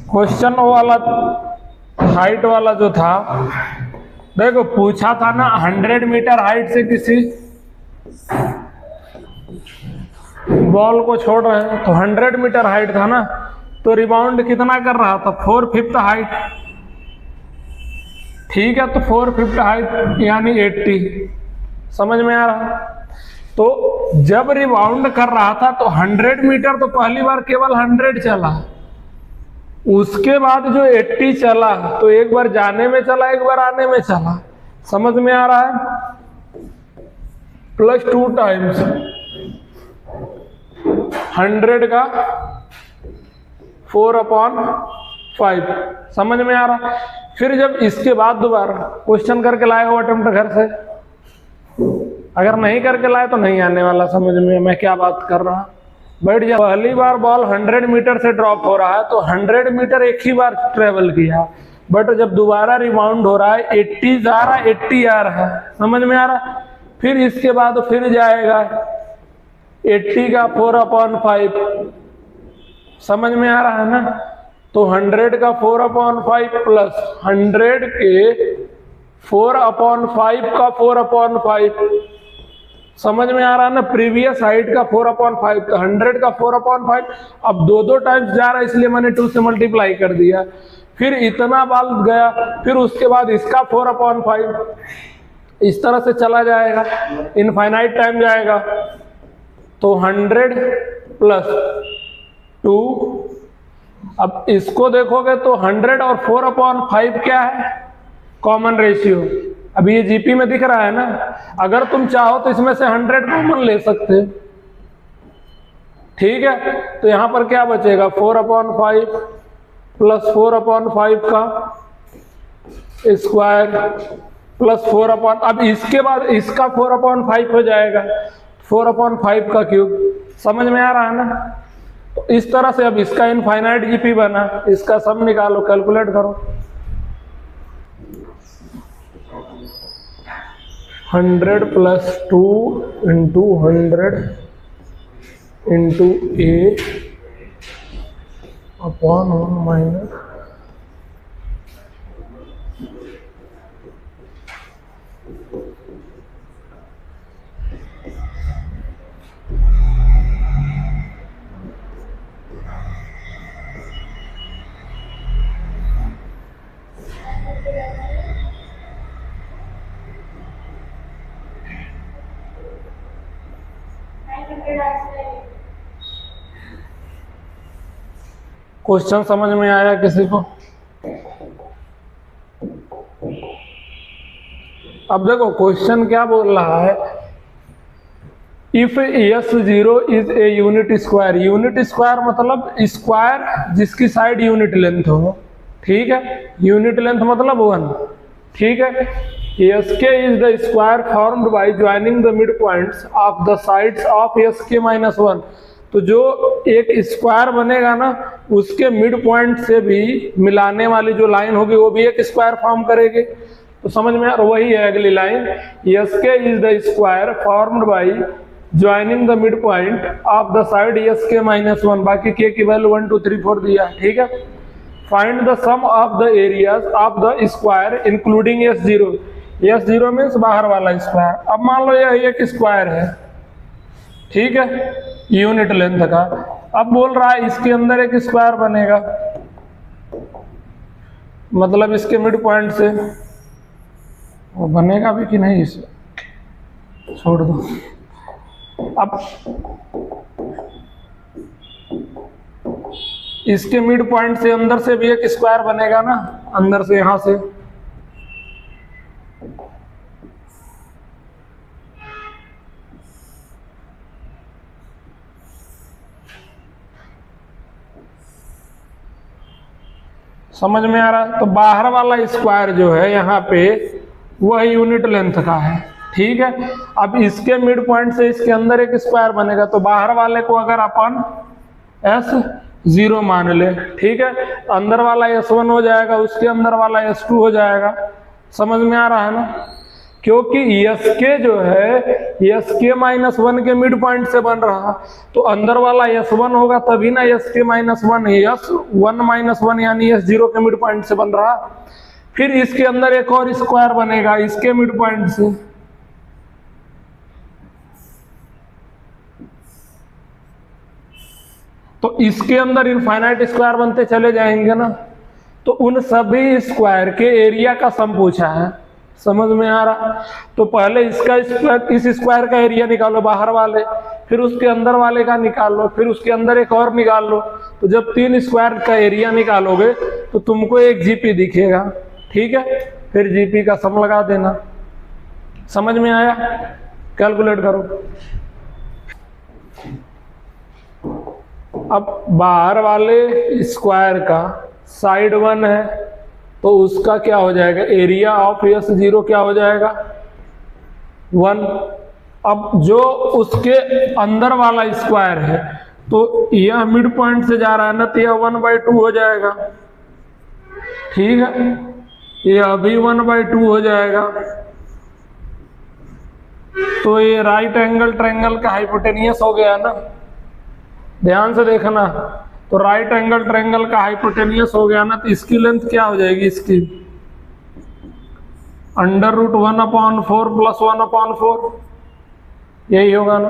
Question वाला height वाला जो था, देखो पूछा था ना 100 मीटर हाइट से किसी बॉल को छोड़ रहे हैं, तो 100 मीटर हाइट था ना, तो रिबाउंड कितना कर रहा था, 4/5 हाइट। ठीक है, तो 4/5 हाइट यानी 80। समझ में आ रहा? तो जब रिबाउंड कर रहा था तो 100 मीटर तो पहली बार केवल 100 चला, उसके बाद जो 80 चला तो एक बार जाने में चला, एक बार आने में चला। समझ में आ रहा है? +2 टाइम्स 100 का 4/5। समझ में आ रहा? फिर जब इसके बाद दोबारा क्वेश्चन करके लाए हो अटेम्प्ट घर से, अगर नहीं करके लाए तो नहीं आने वाला समझ में मैं क्या बात कर रहा। बट जब पहली बार बॉल 100 मीटर से ड्रॉप हो रहा है तो 100 मीटर एक ही बार ट्रेवल किया, बट जब दोबारा रिबाउंड हो रहा है 80 जा रहा है, 80 आ रहा है। समझ में आ रहा? फिर इसके बाद फिर जाएगा 80 का 4/5। समझ में आ रहा है ना? तो 100 का 4/5 प्लस 100 के 4/5 का 4/5। समझ में आ रहा है ना? प्रीवियस हाइट का 4/5 का 100 का 4/5। अब दो टाइम्स जा रहा है इसलिए मैंने 2 से मल्टीप्लाई कर दिया। फिर इतना बाल गया, फिर उसके बाद इसका 4/5, इस तरह से चला जाएगा, इनफाइनाइट टाइम जाएगा। तो 100 प्लस 2, अब इसको देखोगे तो 100 और 4/5 क्या है? Common ratio. अभी ये जीपी में दिख रहा है ना, अगर तुम चाहो तो इसमें से 100 कॉमन ले सकते। ठीक है, तो यहां पर क्या बचेगा? 4/5 प्लस 4/5 का स्क्वायर प्लस 4/, अब इसके बाद इसका 4/5 हो जाएगा, 4/5 का क्यूब। समझ में आ रहा है ना? तो इस तरह से अब इसका इनफाइनाइट जीपी बना, इसका सम निकालो, कैलकुलेट करो। 100 प्लस 2 इंटू 100 इंटू ए अपॉन 1 माइनस क्वेश्चन समझ में आया किसी को? अब देखो क्वेश्चन क्या बोल रहा है, if S0 is a unit square. Unit square मतलब स्क्वायर जिसकी साइड यूनिट लेंथ हो। ठीक है, यूनिट लेंथ मतलब 1। ठीक है, Sk is the square formed by joining the mid points of the sides of Sk-1। तो जो एक स्क्वायर बनेगा ना, उसके मिड पॉइंट से भी मिलाने वाली जो लाइन होगी वो भी एक स्क्वायर फॉर्म करेगी। तो समझ में आ रहा? वही है अगली line, Sk is the square formed by joining the mid point of the side Sk-1। बाकी k की वैल्यू 1 2 3 4 दिया। ठीक है, find the sum of the areas of the square including S0। S0 means बाहर वाला स्क्वायर। अब मान लो यह एक स्क्वायर है, ठीक है, यूनिट लेंथ का। अब बोल रहा है इसके अंदर एक स्क्वायर बनेगा, मतलब इसके मिड पॉइंट से वो बनेगा भी कि नहीं, इसे छोड़ दो। अब इसके मिड पॉइंट से अंदर से भी एक स्क्वायर बनेगा ना, अंदर से यहां से। समझ में आ रहा है? तो बाहर वाला स्क्वायर जो है यहाँ पे वह यूनिट लेंथ का है। ठीक है, अब इसके मिड पॉइंट से इसके अंदर एक स्क्वायर बनेगा, तो बाहर वाले को अगर अपन S0 मान ले, ठीक है, अंदर वाला S1 हो जाएगा, उसके अंदर वाला S2 हो जाएगा। समझ में आ रहा है ना? क्योंकि एस के जो है एस के -1 के मिड पॉइंट से बन रहा, तो अंदर वाला S1 होगा तभी ना एस के -1 S1 -1 यानी S0 के मिड पॉइंट से बन रहा। फिर इसके अंदर एक और स्क्वायर बनेगा इसके मिड पॉइंट से, तो इसके अंदर इनफाइनाइट स्क्वायर बनते चले जाएंगे ना। तो उन सभी स्क्वायर के एरिया का सम पूछा है, समझ में आ रहा? तो पहले इसका स्क्वायर, इस स्क्वायर का एरिया निकालो बाहर वाले, फिर उसके अंदर वाले का निकाल लो, फिर उसके अंदर एक और निकाल लो। तो जब 3 स्क्वायर का एरिया निकालोगे तो तुमको एक जीपी दिखेगा, ठीक है? फिर जीपी का सम लगा देना। समझ में आया? कैलकुलेट करो। अब बाहर वाले स्क्वायर का साइड 1 है तो उसका क्या हो जाएगा, एरिया ऑफ S0 क्या हो जाएगा 1। अब जो उसके अंदर वाला स्क्वायर है तो यह मिड पॉइंट से जा रहा है ना, तो यह 1/2 हो जाएगा, ठीक है? यह अभी 1/2 हो जाएगा। तो ये राइट एंगल ट्रायंगल का हाइपोटेनियस हो गया ना, ध्यान से देखना। तो राइट एंगल ट्रायंगल का हाइपोटेनियस हो गया ना, तो इसकी लेंथ क्या हो जाएगी, इसकी √1/4 + 1/4, यही होगा ना।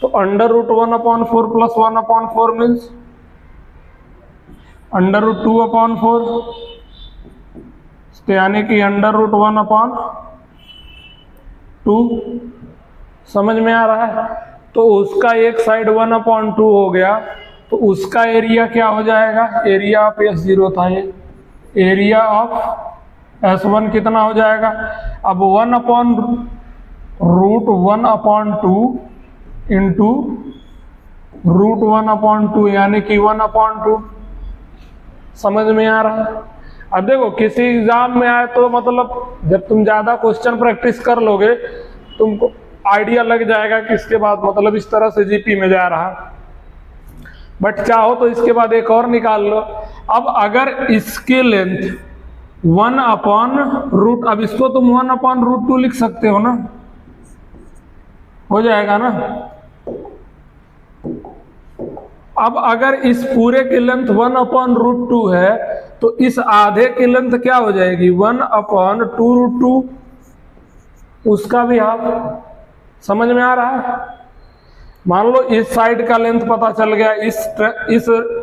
तो √1/4 + 1/4 मीन्स √2/4, यानी कि √1/2। समझ में आ रहा है? तो उसका एक साइड 1/2 हो गया, तो उसका एरिया क्या हो जाएगा, एरिया ऑफ S0 था ये, एरिया ऑफ S1 कितना हो जाएगा। अब 1/√1/2 इंटू √1/2 यानी कि 1/2। समझ में आ रहा है? अब देखो किसी एग्जाम में आए तो मतलब जब तुम ज्यादा क्वेश्चन प्रैक्टिस कर लोगे तुमको आइडिया लग जाएगा कि इसके बाद मतलब इस तरह से जीपी में जा रहा। बट चाहो तो इसके बाद एक और निकाल लो। अब अगर इसकी लेंथ 1/√, अब इसको तुम 1/√2 लिख सकते हो ना, हो जाएगा ना। अब अगर इस पूरे की लेंथ 1/√2 है तो इस आधे की लेंथ क्या हो जाएगी 1/2√2, उसका भी हाफ। समझ में आ रहा है? मान लो इस साइड का लेंथ पता चल गया, इस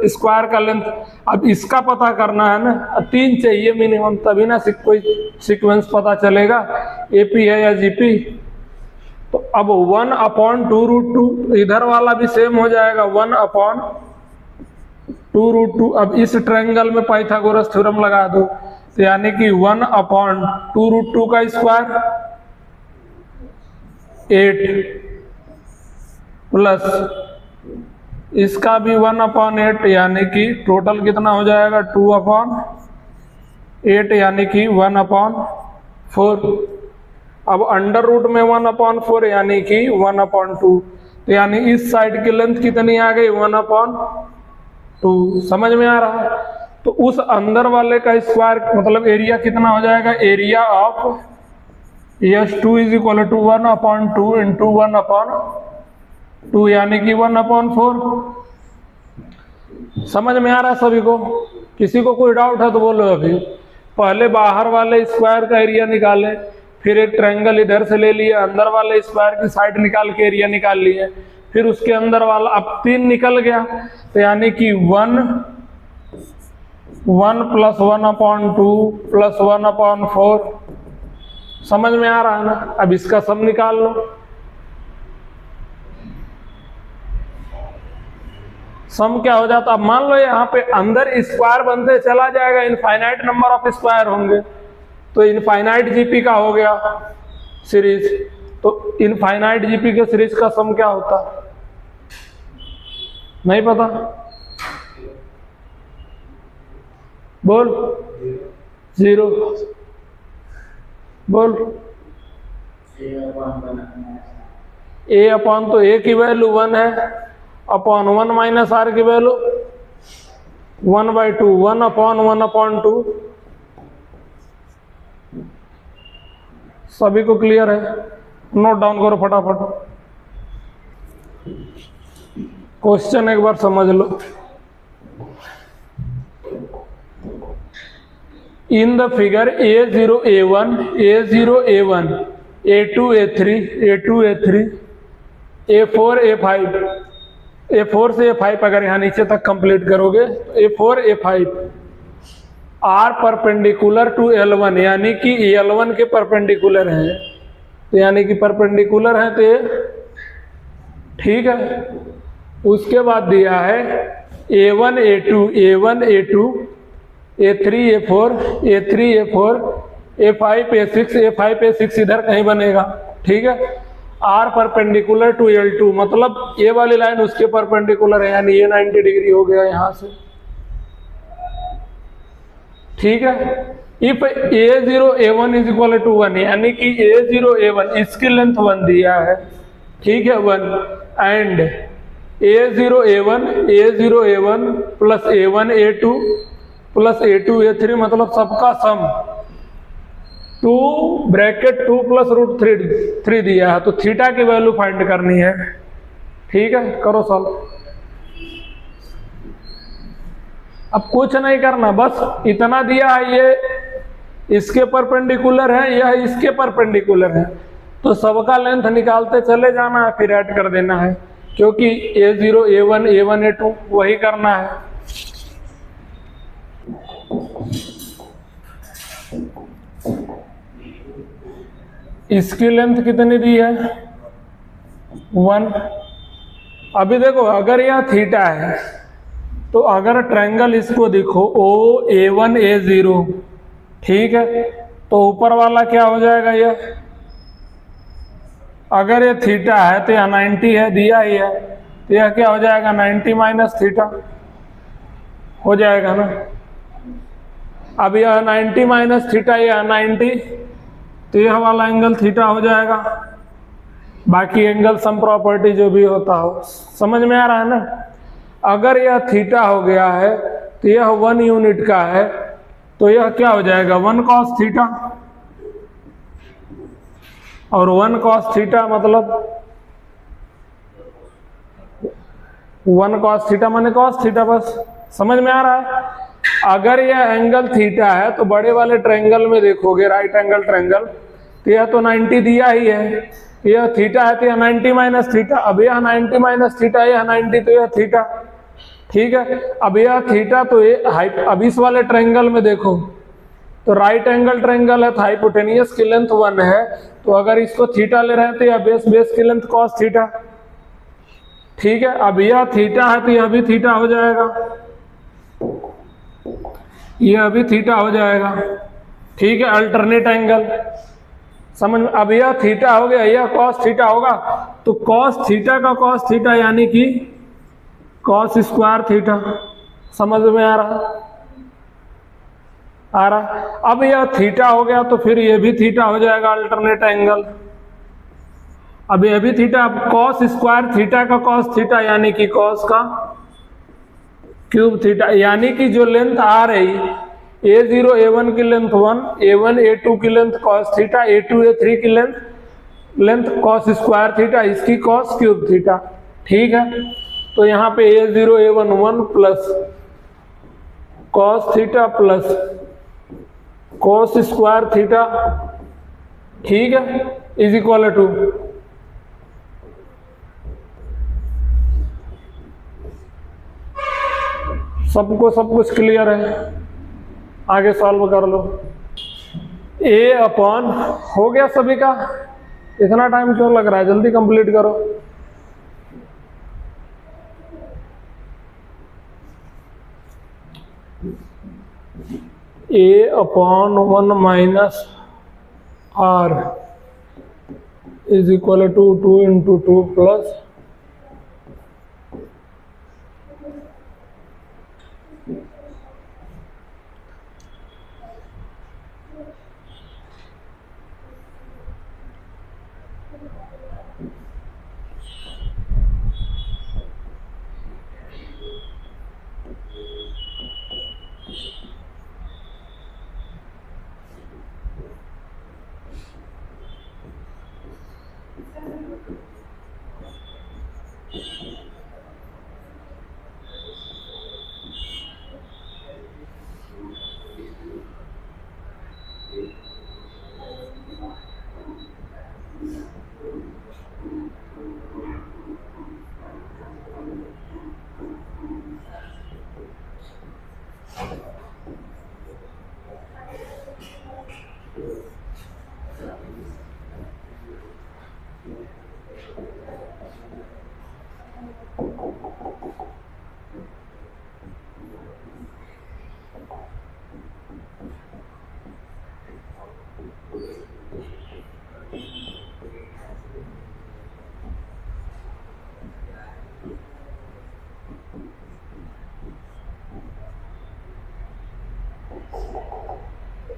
स्क्वायर का लेंथ, अब इसका पता करना है ना, 3 चाहिए मिनिमम, तभी ना कोई सीक्वेंस पता चलेगा एपी है या जीपी। तो अब 1/2√2, इधर वाला भी सेम हो जाएगा 1/2√2। अब इस ट्रायंगल में पाइथागोरस थ्योरम लगा दो, तो यानी कि 1/2√2 का स्क्वायर 8 प्लस इसका भी 1/8, यानी कि टोटल कितना हो जाएगा 2/8 यानी कि 1/4। अब अंडर रूट में 1/4 यानी कि 1/2, तो यानी इस साइड की लेंथ कितनी आ गई 1/2। समझ में आ रहा है? तो उस अंदर वाले का स्क्वायर मतलब एरिया कितना हो जाएगा, एरिया ऑफ S2 = 1/2 इंटू 1/2 यानी कि 1/4। समझ में आ रहा है सभी को? किसी को कोई डाउट है तो बोलो। अभी पहले बाहर वाले स्क्वायर का एरिया निकाले, फिर एक ट्रायंगल इधर से ले लिया, अंदर वाले स्क्वायर की साइड निकाल के एरिया निकाल लिए, फिर उसके अंदर वाला, अब 3 निकल गया, तो यानी कि 1 + 1/2 + 1/4। समझ में आ रहा है ना? अब इसका सम निकाल लो। सम क्या हो जाता, अब मान लो यहाँ पे अंदर स्क्वायर बनते चला जाएगा, इनफाइनाइट नंबर ऑफ स्क्वायर होंगे, तो इनफाइनाइट जीपी का हो गया सीरीज। तो इनफाइनाइट जीपी के सीरीज का सम क्या होता, नहीं पता? बोल 0, बोल A/, तो A की वैल्यू 1 है, अपॉन 1 - R की वैल्यू 1/2, 1/1/2। सभी को क्लियर है? नोट डाउन करो फटाफट। क्वेश्चन एक बार समझ लो। In the figure A0 A1 A0 A1 A2 A3 A2 A3 A4 A5 A4 से A5 अगर यहाँ नीचे तक कंप्लीट करोगे तो A4 A5 are perpendicular to L1, यानी कि L1 के परपेंडिकुलर हैं, तो यानी कि परपेंडिकुलर है तो ये ठीक है। उसके बाद दिया है A1 A2 A1 A2 A3 A4 A3 A4 A5 A6 A5 A6 इधर कहीं बनेगा, ठीक है। आर परपेंडिकुलर टू L2 मतलब ये वाली लाइन उसके परपेंडिकुलर है, यानी ये 90 डिग्री हो गया यहां से, ठीक है। If A0 A1 is equal to 1, यानी कि A0 A1 इसकी लेंथ 1 दिया है, ठीक है 1, and A0 A1 plus A1 A2 plus A2 A3 मतलब सबका सम 2 ब्रैकेट 2 प्लस रूट 3 दिया है, तो थीटा की वैल्यू फाइंड करनी है, ठीक है। करो सॉल्व। अब कुछ नहीं करना, बस इतना दिया है, ये इसके परपेंडिकुलर है, यह इसके परपेंडिकुलर है, तो सबका लेंथ निकालते चले जाना है, फिर ऐड कर देना है, क्योंकि A0 A1 A1 A2 वही करना है। इसकी लेंथ कितनी दी है 1। अभी देखो अगर यह थीटा है तो अगर ट्रायंगल इसको देखो O A1 A0, ठीक है, तो ऊपर वाला क्या हो जाएगा यह, अगर ये थीटा है तो यह 90 है, दिया ही है, तो यह क्या हो जाएगा 90 माइनस थीटा हो जाएगा ना। अब यह 90 माइनस थीटा, यह 90, तो यह वाला एंगल थीटा हो जाएगा, बाकी एंगल सम प्रॉपर्टी जो भी होता हो, समझ में आ रहा है ना। अगर यह थीटा हो गया है तो यह 1 यूनिट का है, तो यह क्या हो जाएगा 1 cos थीटा, और 1 cos थीटा मतलब 1 cos थीटा माने cos थीटा, बस समझ में आ रहा है। अगर यह एंगल थीटा है तो बड़े वाले ट्रायंगल में देखोगे, राइट एंगल ट्रायंगल, तो यह तो 90 दिया ही है, यह थीटा है तो यह 90 माइनस थीटा, अब यह 90 माइनस थीटा, यह 90 तो यह थीटा, ठीक है। अब यह थीटा तो ये अब इस वाले ट्रायंगल में देखो तो राइट एंगल ट्रायंगल है, तो हाइपोटेनियस की लेंथ 1 है, तो अगर इसको थीटा ले रहे हैं तो यह बेस की लेंथ cos थीटा, ठीक है। अब यह थीटा है तो यह भी थीटा हो जाएगा, यह भी थीटा हो जाएगा, ठीक है, अल्टरनेट एंगल, समझ में। अब यह थीटा हो गया, यह cos थीटा होगा, तो cos थीटा का cos थीटा यानी कि cos स्क्वायर थीटा, समझ में आ रहा अब यह थीटा हो गया तो फिर यह भी थीटा हो जाएगा, अल्टरनेट एंगल। अब यह भी थीटा, अब cos स्क्वायर थीटा का cos थीटा यानी कि cos का क्यूब थीटा, यानी कि जो लेंथ आ रही A0 A1 की लेंथ 1, A1 A2 की length cos theta, A2 A3 की लेंथ cos स्क्वायर थीटा, इसकी cos क्यूब थीटा, ठीक है। तो यहाँ पे A0 A1 1 plus cos theta plus cos square theta, ठीक है, इज इक्वल टू सबको सब कुछ क्लियर है, आगे सॉल्व कर लो। A अपॉन हो गया सभी का, इतना टाइम क्यों लग रहा है, जल्दी कंप्लीट करो। A upon 1 minus R is equal to 2 into 2 plus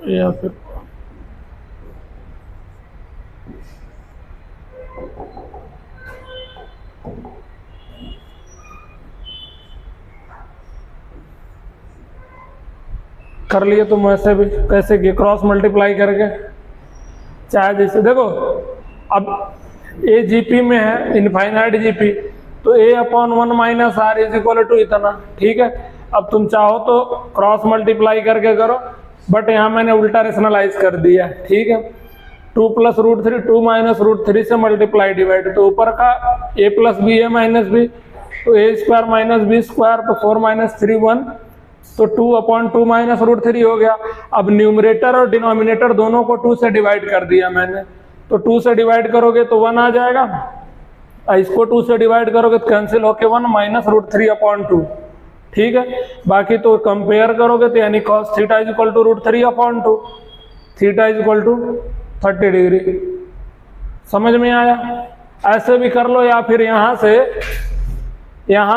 या फिर कर लिए तुम वैसे भी, कैसे किए क्रॉस मल्टीप्लाई करके, चाहे जैसे देखो अब ए जीपी में है इनफाइनाइट जीपी, तो a upon 1 minus r is equal to इतना, ठीक है। अब तुम चाहो तो क्रॉस मल्टीप्लाई करके करो, बट यहाँ मैंने उल्टा रेशनलाइज कर दिया, ठीक है। 2 प्लस रूट 3, 2 माइनस रूट 3 से मल्टीप्लाई डिवाइड, तो ऊपर का ए प्लस बी ए माइनस बी, तो ए स्क्वायर माइनस बी स्क्वायर, तो 4 माइनस 3 1, तो 2 अपॉन 2 माइनस रूट 3 हो गया। अब न्यूमरेटर और डिनोमिनेटर दोनों को 2 से डिवाइड कर दिया मैंने, तो 2 से डिवाइड करोगे तो 1 आ जाएगा, इसको 2 से डिवाइड करोगे तो कैंसिल होके 1 माइनस रूट 3 अपॉन 2, ठीक है। बाकी तो कंपेयर करोगे तो यानी cos theta is equal to root 3 upon 2, theta is equal to 30 degree. समझ में आया? ऐसे भी कर लो, या फिर यहाँ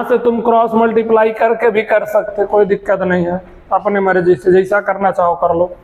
से तुम क्रॉस मल्टीप्लाई करके भी कर सकते, कोई दिक्कत नहीं है, अपने मर्जी से जैसा करना चाहो कर लो।